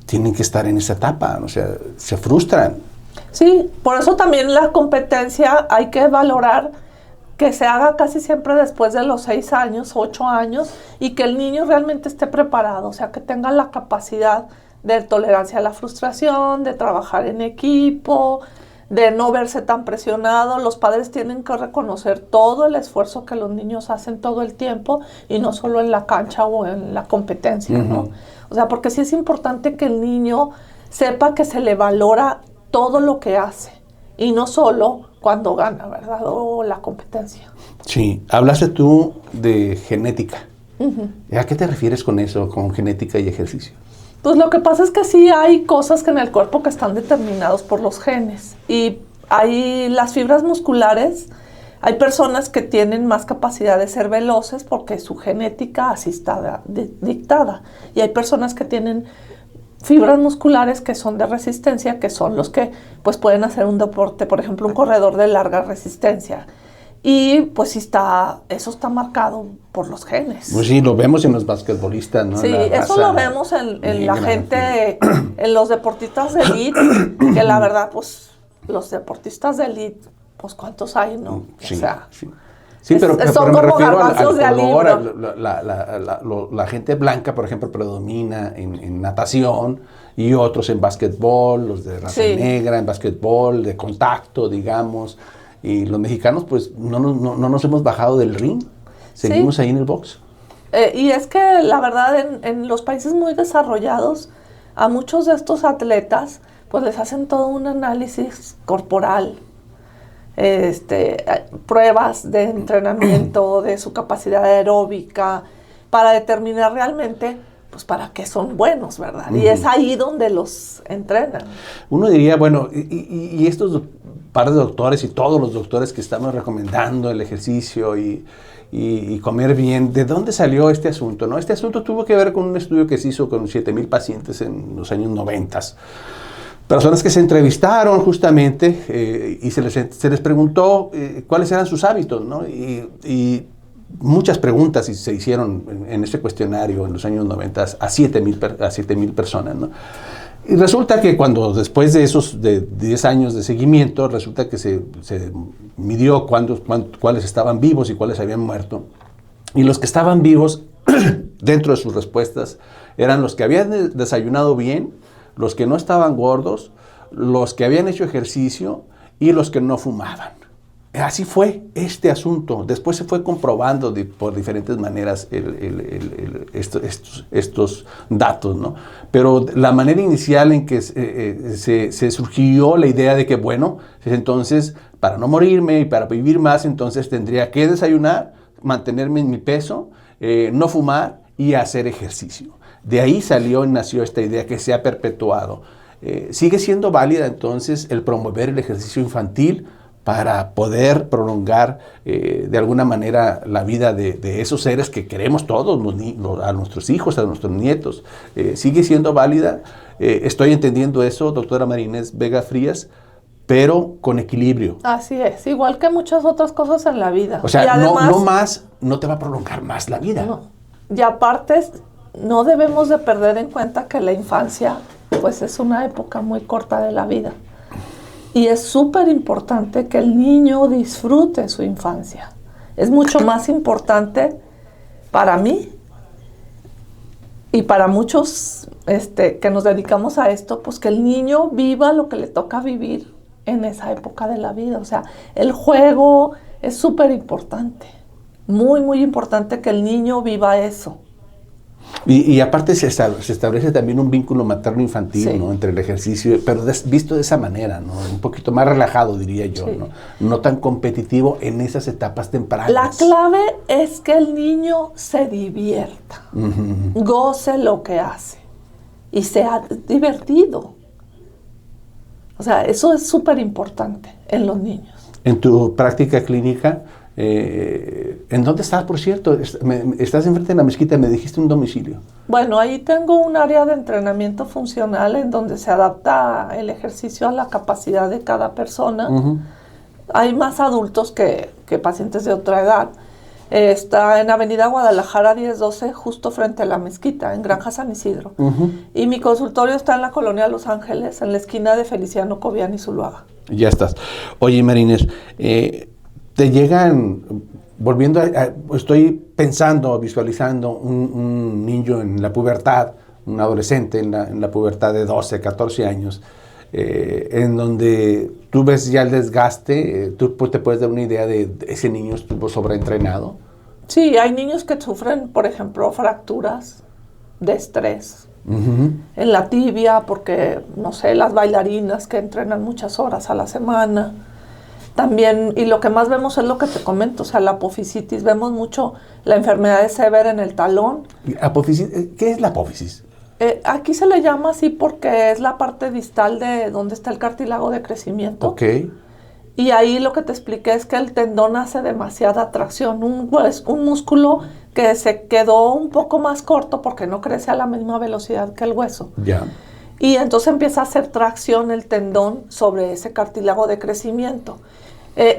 tienen que estar en esa etapa, o sea, se frustran. Sí, por eso también la competencia hay que valorar que se haga casi siempre después de los 6 años, 8 años, y que el niño realmente esté preparado, o sea, que tenga la capacidad de tolerancia a la frustración, de trabajar en equipo, de no verse tan presionado. Los padres tienen que reconocer todo el esfuerzo que los niños hacen todo el tiempo y no solo en la cancha o en la competencia, ¿no? O sea, porque sí es importante que el niño sepa que se le valora todo lo que hace y no solo cuando gana, ¿verdad? O la competencia. Sí, hablaste tú de genética. ¿A qué te refieres con eso, con genética y ejercicio? Pues lo que pasa es que sí hay cosas que en el cuerpo que están determinados por los genes. Y hay las fibras musculares, hay personas que tienen más capacidad de ser veloces porque su genética así está dictada. Y hay personas que tienen fibras musculares que son de resistencia, que son los que pues pueden hacer un deporte, por ejemplo, un corredor de larga resistencia. Y pues sí eso está marcado por los genes. Pues sí, lo vemos en los basquetbolistas, ¿no? Sí, eso lo vemos en la gente, en los deportistas de élite, que la verdad, pues, los deportistas de élite, pues, ¿cuántos hay, no? Sí, o sea, sí. Sí, pero son me como refiero garbanzos de color, libro. la gente blanca, por ejemplo, predomina en natación y otros en básquetbol, los de raza negra en básquetbol, de contacto, digamos. Y los mexicanos, pues, no nos hemos bajado del ring. Seguimos ahí en el box. Y es que, la verdad, en los países muy desarrollados, a muchos de estos atletas, pues, les hacen todo un análisis corporal, pruebas de entrenamiento, de su capacidad aeróbica, para determinar realmente, pues, para qué son buenos, ¿verdad? Y es ahí donde los entrenan. Uno diría, bueno, y estos par de doctores y todos los doctores que estamos recomendando el ejercicio y comer bien, ¿de dónde salió este asunto, no? Este asunto tuvo que ver con un estudio que se hizo con 7,000 pacientes en los años 90. Personas que se entrevistaron justamente y se les preguntó cuáles eran sus hábitos, ¿no? Y muchas preguntas se hicieron en este cuestionario en los años 90 a 7,000 personas, ¿no? Y resulta que después de esos de 10 años de seguimiento, resulta que se midió cuáles estaban vivos y cuáles habían muerto. Y los que estaban vivos, dentro de sus respuestas, eran los que habían desayunado bien, los que no estaban gordos, los que habían hecho ejercicio y los que no fumaban. Así fue este asunto. Después se fue comprobando por diferentes maneras estos datos, ¿no? Pero la manera inicial en que se surgió la idea de que, bueno, entonces, para no morirme y para vivir más, entonces tendría que desayunar, mantenerme en mi peso, no fumar y hacer ejercicio. De ahí nació esta idea que se ha perpetuado. Sigue siendo válida entonces el promover el ejercicio infantil para poder prolongar de alguna manera la vida de esos seres que queremos todos, a nuestros hijos, a nuestros nietos. Sigue siendo válida, estoy entendiendo eso, doctora María Inés Vega Frías, pero con equilibrio. Así es, igual que muchas otras cosas en la vida. O sea, y además, no te va a prolongar más la vida. No. Y aparte, no debemos de perder en cuenta que la infancia, pues, es una época muy corta de la vida. Y es súper importante que el niño disfrute su infancia. Es mucho más importante para mí y para muchos que nos dedicamos a esto, pues que el niño viva lo que le toca vivir en esa época de la vida. O sea, el juego es súper importante. Muy, muy importante que el niño viva eso. Y aparte se establece también un vínculo materno-infantil, ¿no? Entre el ejercicio, pero visto de esa manera, ¿no? Un poquito más relajado, diría yo, ¿no? No tan competitivo en esas etapas tempranas. La clave es que el niño se divierta, goce lo que hace y sea divertido. O sea, eso es súper importante en los niños. En tu práctica clínica, ¿en dónde estás, por cierto? Estás enfrente de la mezquita, me dijiste un domicilio. Bueno, ahí tengo un área de entrenamiento funcional en donde se adapta el ejercicio a la capacidad de cada persona. Hay más adultos que pacientes de otra edad. Está en Avenida Guadalajara 1012, justo frente a la mezquita, en Granja San Isidro. Y mi consultorio está en la colonia Los Ángeles, en la esquina de Feliciano Cobian y Zuluaga. Ya estás. Oye, Marines, te llegan, volviendo estoy pensando, visualizando un niño en la pubertad, un adolescente en la pubertad de 12, 14 años, en donde tú ves ya el desgaste, tú te puedes dar una idea de ese niño estuvo sobreentrenado. Sí, hay niños que sufren, por ejemplo, fracturas de estrés en la tibia, porque, no sé, las bailarinas que entrenan muchas horas a la semana. También, y lo que más vemos es lo que te comento, o sea, la apofisitis. Vemos mucho la enfermedad de Sever en el talón. ¿Qué es la apófisis? Aquí se le llama así porque es la parte distal de donde está el cartílago de crecimiento. Ok. Y ahí lo que te expliqué es que el tendón hace demasiada tracción. Un músculo que se quedó un poco más corto porque no crece a la misma velocidad que el hueso. Ya. Y entonces empieza a hacer tracción el tendón sobre ese cartílago de crecimiento.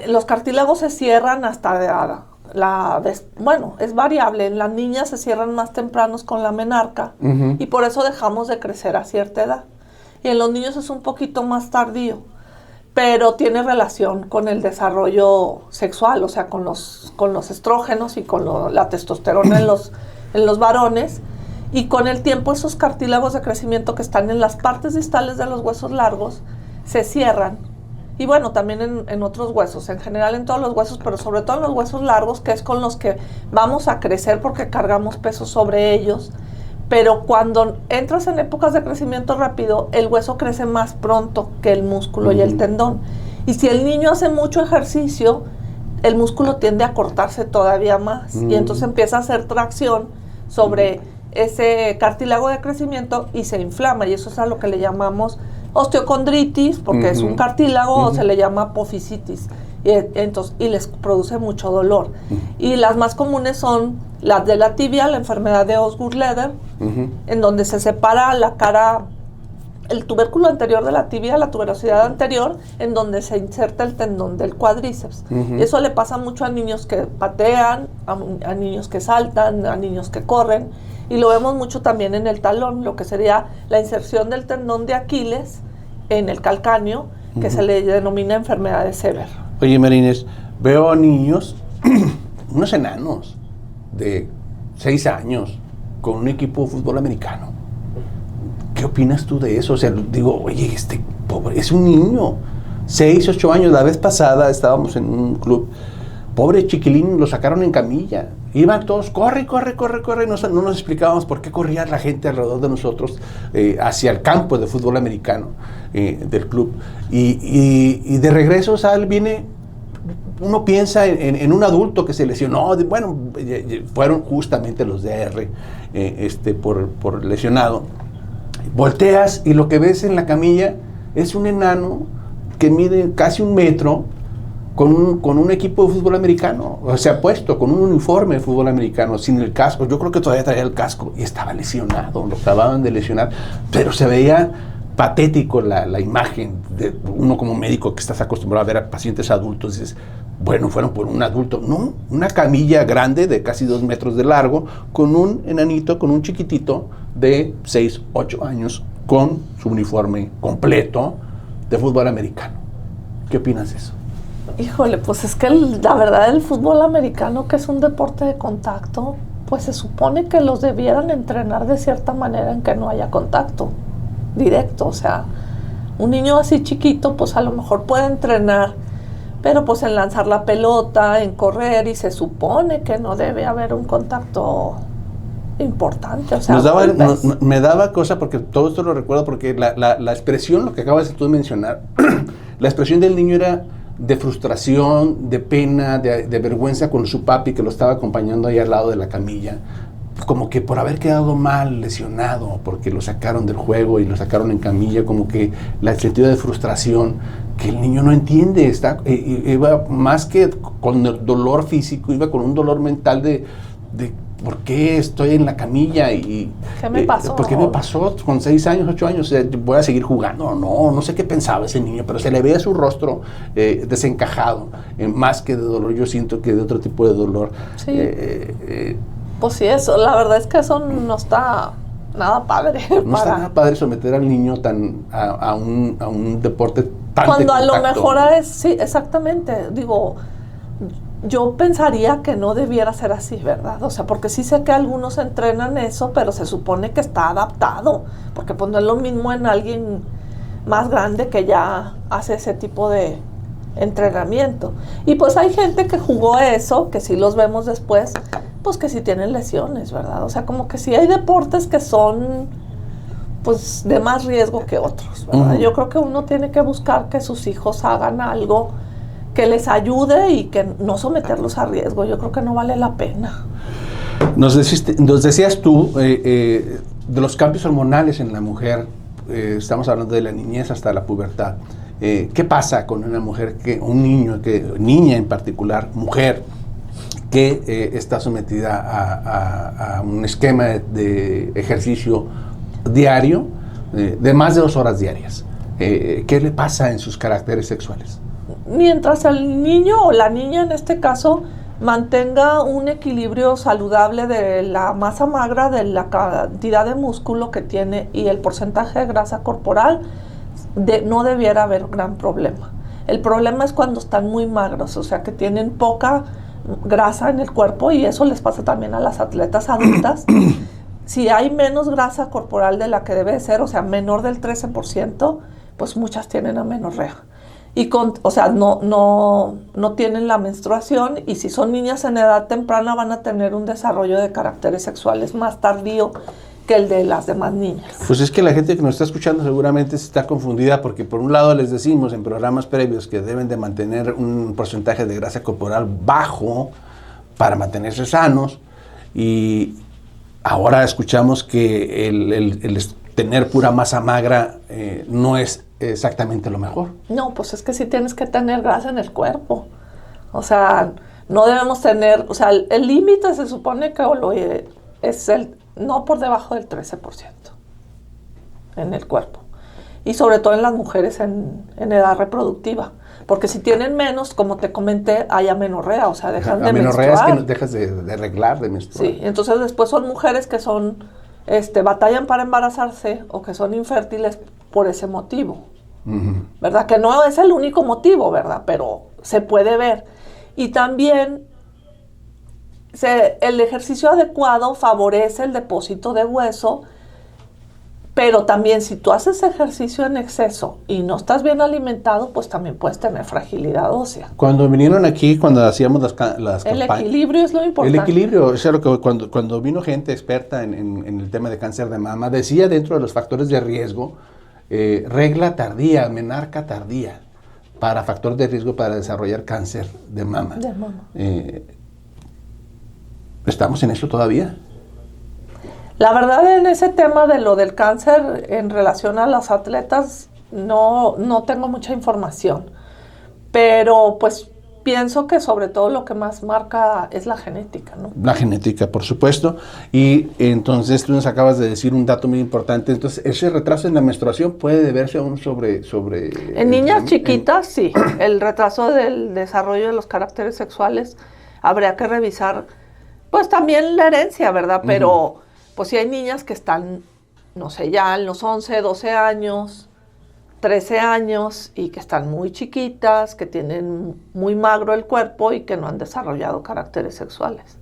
Los cartílagos se cierran hasta bueno, es variable. En las niñas se cierran más tempranos con la menarca y por eso dejamos de crecer a cierta edad. Y en los niños es un poquito más tardío, pero tiene relación con el desarrollo sexual, o sea, con los estrógenos y con la testosterona en los varones. Y con el tiempo esos cartílagos de crecimiento que están en las partes distales de los huesos largos se cierran. Y bueno, también en otros huesos, en general en todos los huesos, pero sobre todo en los huesos largos, que es con los que vamos a crecer porque cargamos peso sobre ellos. Pero cuando entras en épocas de crecimiento rápido, el hueso crece más pronto que el músculo y el tendón. Y si el niño hace mucho ejercicio, el músculo tiende a cortarse todavía más. Y entonces empieza a hacer tracción sobre ese cartílago de crecimiento y se inflama. Y eso es a lo que le llamamos osteocondritis, porque es un cartílago, o se le llama apofisitis. Y les produce mucho dolor. Y las más comunes son las de la tibia, la enfermedad de Osgood-Leder, en donde se separa la cara, el tubérculo anterior de la tibia, la tuberosidad anterior, en donde se inserta el tendón del cuádriceps. Y eso le pasa mucho a niños que patean, a niños que saltan, a niños que corren. Y lo vemos mucho también en el talón, lo que sería la inserción del tendón de Aquiles en el calcáneo, que se le denomina enfermedad de Sever. Oye, Marines, veo niños, unos enanos de 6 años, con un equipo de fútbol americano. ¿Qué opinas tú de eso? O sea, digo, oye, este pobre, es un niño, 6, 8 años. La vez pasada estábamos en un club, pobre chiquilín, lo sacaron en camilla. Iban todos, corre. No nos explicábamos por qué corría la gente alrededor de nosotros hacia el campo de fútbol americano del club. Y de regreso, viene, uno piensa en un adulto que se lesionó. Bueno, fueron justamente los DR por lesionado. Volteas y lo que ves en la camilla es un enano que mide casi 1 metro, con un equipo de fútbol americano, o sea, puesto con un uniforme de fútbol americano, sin el casco. Yo creo que todavía traía el casco y estaba lesionado, lo acababan de lesionar, pero se veía patético la imagen de uno como médico que estás acostumbrado a ver a pacientes adultos. Dices, bueno, fueron por un adulto. No, una camilla grande de casi 2 metros de largo, con un enanito, con un chiquitito de 6, 8 años, con su uniforme completo de fútbol americano. ¿Qué opinas de eso? Híjole, pues es que la verdad el fútbol americano, que es un deporte de contacto, pues se supone que los debieran entrenar de cierta manera en que no haya contacto directo. O sea, un niño así chiquito, pues a lo mejor puede entrenar, pero pues en lanzar la pelota, en correr, y se supone que no debe haber un contacto importante. O sea, me daba cosa, porque todo esto lo recuerdo, porque la expresión, lo que acabas de tú mencionar, la expresión del niño era de frustración, de pena, de vergüenza con su papi que lo estaba acompañando ahí al lado de la camilla, como que por haber quedado mal, lesionado, porque lo sacaron del juego y lo sacaron en camilla, como que el sentido de frustración que el niño no entiende, iba más que con el dolor físico, iba con un dolor mental de ¿por qué estoy en la camilla? ¿Qué me pasó? ¿Por qué me pasó? Con 6 años, 8 años, voy a seguir jugando. No sé qué pensaba ese niño, pero se le veía su rostro desencajado, más que de dolor. Yo siento que de otro tipo de dolor. Sí. Pues sí, eso, la verdad es que eso no está nada padre. No está nada padre someter al niño a un deporte tan cuando de a lo contacto. mejor sí, exactamente. Digo, yo pensaría que no debiera ser así, ¿verdad? O sea, porque sí sé que algunos entrenan eso, pero se supone que está adaptado, porque pues no es lo mismo en alguien más grande que ya hace ese tipo de entrenamiento. Y pues hay gente que jugó eso, que sí los vemos después, pues que sí tienen lesiones, ¿verdad? O sea, como que sí hay deportes que son pues de más riesgo que otros, ¿verdad? Yo creo que uno tiene que buscar que sus hijos hagan algo que les ayude y que no someterlos a riesgo. Yo creo que no vale la pena. Nos decías tú de los cambios hormonales en la mujer, estamos hablando de la niñez hasta la pubertad. ¿Qué pasa con una mujer, niña en particular, mujer, que está sometida a un esquema de ejercicio diario de más de 2 horas diarias? ¿Qué le pasa en sus caracteres sexuales? Mientras el niño o la niña en este caso mantenga un equilibrio saludable de la masa magra, de la cantidad de músculo que tiene y el porcentaje de grasa corporal, no debiera haber gran problema. El problema es cuando están muy magros, o sea que tienen poca grasa en el cuerpo, y eso les pasa también a las atletas adultas. Si hay menos grasa corporal de la que debe ser, o sea menor del 13%, pues muchas tienen amenorrea. Y no tienen la menstruación, y si son niñas en edad temprana van a tener un desarrollo de caracteres sexuales más tardío que el de las demás niñas. Pues es que la gente que nos está escuchando seguramente está confundida, porque por un lado les decimos en programas previos que deben de mantener un porcentaje de grasa corporal bajo para mantenerse sanos, y ahora escuchamos que el tener pura masa magra no es exactamente lo mejor. No, pues es que sí tienes que tener grasa en el cuerpo. O sea, no debemos tener, o sea, el límite se supone que es no por debajo del 13% en el cuerpo. Y sobre todo en las mujeres en edad reproductiva. Porque si tienen menos, como te comenté, hay amenorrea, o sea, dejan de menstruar. Amenorrea es que dejas de arreglar, de menstruar. Sí, entonces después son mujeres que batallan para embarazarse o que son infértiles por ese motivo. Uh-huh. ¿Verdad? Que no es el único motivo, ¿verdad? Pero se puede ver. Y también el ejercicio adecuado favorece el depósito de hueso, pero también si tú haces ejercicio en exceso y no estás bien alimentado, pues también puedes tener fragilidad ósea. Cuando vinieron aquí, cuando hacíamos las campañas... El equilibrio es lo importante. El equilibrio, o sea, cuando vino gente experta en el tema de cáncer de mama, decía dentro de los factores de riesgo, regla tardía, menarca tardía, para factor de riesgo para desarrollar cáncer de mama. De mama. ¿Estamos en eso todavía? La verdad, en ese tema de lo del cáncer en relación a las atletas, no tengo mucha información. Pero pues pienso que sobre todo lo que más marca es la genética, ¿no? La genética, por supuesto. Y entonces tú nos acabas de decir un dato muy importante. Entonces, ese retraso en la menstruación puede deberse aún sobre en niñas chiquitas, sí. El retraso del desarrollo de los caracteres sexuales habría que revisar, pues también la herencia, ¿verdad? Pero pues si hay niñas que están, no sé, ya en los 11, 12 años, 13 años y que están muy chiquitas, que tienen muy magro el cuerpo y que no han desarrollado caracteres sexuales.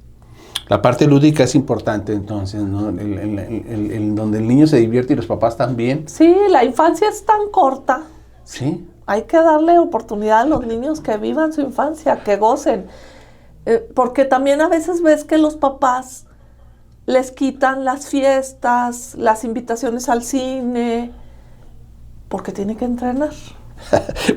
La parte lúdica es importante entonces, ¿no? El donde el niño se divierte y los papás también. Sí, la infancia es tan corta. Sí. Hay que darle oportunidad a los niños que vivan su infancia, que gocen. Porque también a veces ves que los papás les quitan las fiestas, las invitaciones al cine, porque tiene que entrenar.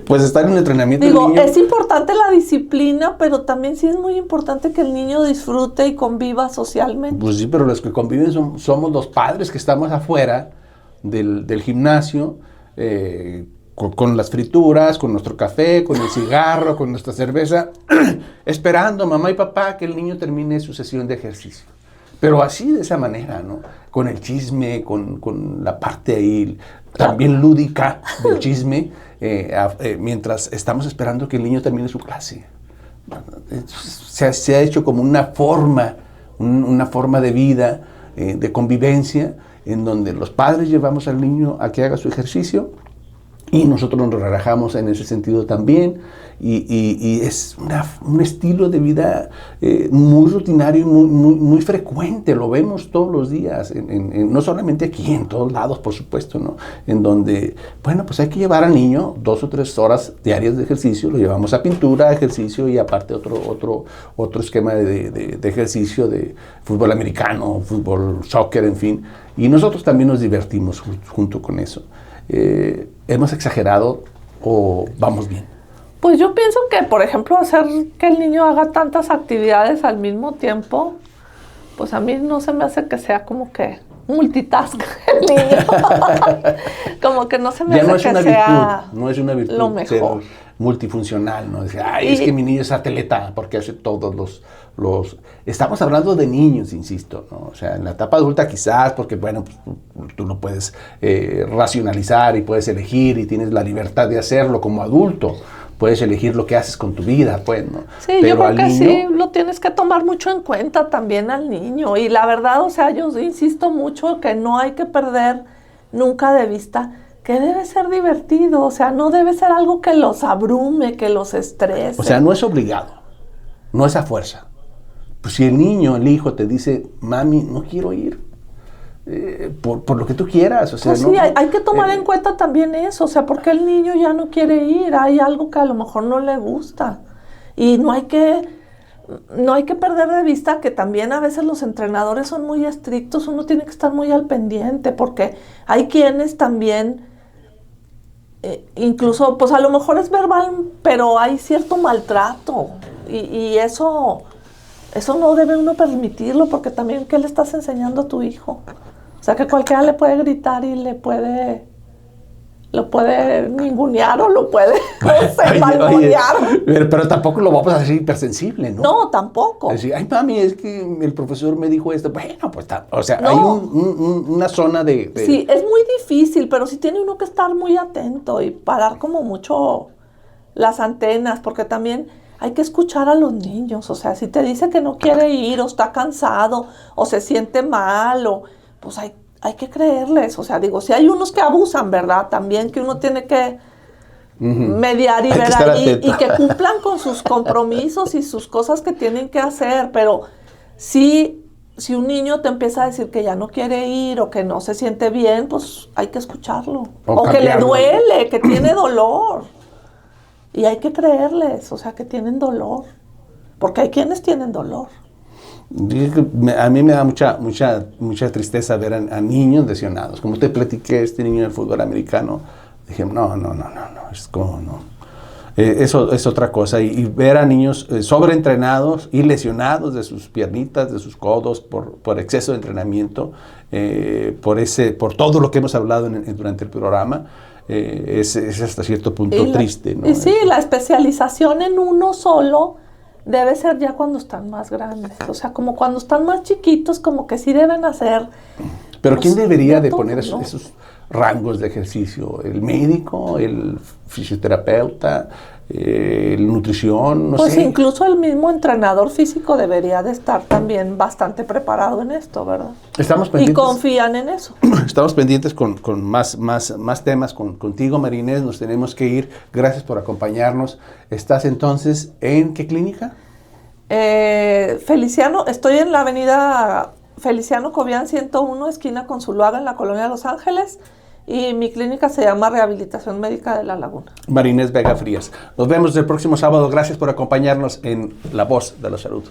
Pues estar en un entrenamiento. Digo, es importante la disciplina, pero también sí es muy importante que el niño disfrute y conviva socialmente. Pues sí, pero los que conviven somos los padres que estamos afuera del gimnasio, con las frituras, con nuestro café, con el cigarro, con nuestra cerveza, esperando mamá y papá que el niño termine su sesión de ejercicio. Pero así, de esa manera, ¿no? Con el chisme, con la parte ahí también lúdica del chisme, mientras estamos esperando que el niño termine su clase. Se ha hecho como una forma de vida, de convivencia, en donde los padres llevamos al niño a que haga su ejercicio y nosotros nos relajamos en ese sentido también, y es un estilo de vida muy rutinario y muy frecuente. Lo vemos todos los días, no solamente aquí, en todos lados, por supuesto, ¿no? En donde, bueno, pues hay que llevar al niño 2 o 3 horas diarias de ejercicio, lo llevamos a pintura, ejercicio, y aparte otro esquema de ejercicio, de fútbol americano, fútbol, soccer, en fin, y nosotros también nos divertimos junto con eso. ¿Hemos exagerado o vamos bien? Pues yo pienso que, por ejemplo, hacer que el niño haga tantas actividades al mismo tiempo, pues a mí no se me hace que sea como que multitask el niño. Como que no se me hace que sea no es una virtud lo mejor. Ser multifuncional, ¿no? Decir, es que mi niño es atleta porque hace todos los... Estamos hablando de niños, insisto, ¿no? O sea, en la etapa adulta quizás, porque bueno, pues, tú lo puedes racionalizar y puedes elegir y tienes la libertad de hacerlo como adulto. Puedes elegir lo que haces con tu vida, pues, ¿no? Sí, pero yo creo que sí, lo tienes que tomar mucho en cuenta también al niño. Y la verdad, o sea, yo insisto mucho que no hay que perder nunca de vista que debe ser divertido. O sea, no debe ser algo que los abrume, que los estrese. O sea, no es obligado, no es a fuerza. Pues si el niño, el hijo te dice, mami, no quiero ir, por lo que tú quieras, o sea, pues sí, hay que tomar en cuenta también eso, o sea, porque el niño ya no quiere ir, hay algo que a lo mejor no le gusta, y no hay que perder de vista que también a veces los entrenadores son muy estrictos, uno tiene que estar muy al pendiente, porque hay quienes también, incluso, pues a lo mejor es verbal, pero hay cierto maltrato, y eso no debe uno permitirlo, porque también, ¿qué le estás enseñando a tu hijo? O sea, que cualquiera le puede gritar y lo puede ningunear o lo puede malmonear. Pero tampoco lo vamos a hacer hipersensible, ¿no? No, tampoco. Decir, ay, mami, es que el profesor me dijo esto. Bueno, pues, o sea, no. Hay una zona de... Sí, es muy difícil, pero sí tiene uno que estar muy atento y parar como mucho las antenas, porque también hay que escuchar a los niños. O sea, si te dice que no quiere ir o está cansado o se siente mal, pues hay que creerles. O sea, digo, si hay unos que abusan, ¿verdad? También que uno tiene que mediar y ver ahí y que cumplan con sus compromisos y sus cosas que tienen que hacer. Pero si un niño te empieza a decir que ya no quiere ir o que no se siente bien, pues hay que escucharlo. O que le duele, que tiene dolor. Y hay que creerles, o sea, que tienen dolor. Porque hay quienes tienen dolor. A mí me da mucha tristeza ver a niños lesionados. Como te platiqué, este niño del fútbol americano, dije, no, es como no. Eso es otra cosa. Y ver a niños sobreentrenados y lesionados de sus piernitas, de sus codos, por exceso de entrenamiento, por todo lo que hemos hablado durante el programa, es hasta cierto punto triste, ¿no? Y sí, la especialización en uno solo debe ser ya cuando están más grandes. O sea, como cuando están más chiquitos, como que sí deben hacer. Pero pues, ¿quién debería de todo, poner esos rangos de ejercicio? ¿El médico? ¿El fisioterapeuta? ¿El nutrición? No sé. Pues incluso el mismo entrenador físico debería de estar también bastante preparado en esto, ¿verdad? Estamos pendientes. Y confían en eso. Estamos pendientes con más temas contigo, María Inés. Nos tenemos que ir. Gracias por acompañarnos. ¿Estás entonces en qué clínica? Feliciano, estoy en la avenida Feliciano Cobian 101, esquina con Zuluaga, en la colonia de Los Ángeles. Y mi clínica se llama Rehabilitación Médica de La Laguna. María Inés Vega Frías. Nos vemos el próximo sábado. Gracias por acompañarnos en La Voz de la Salud.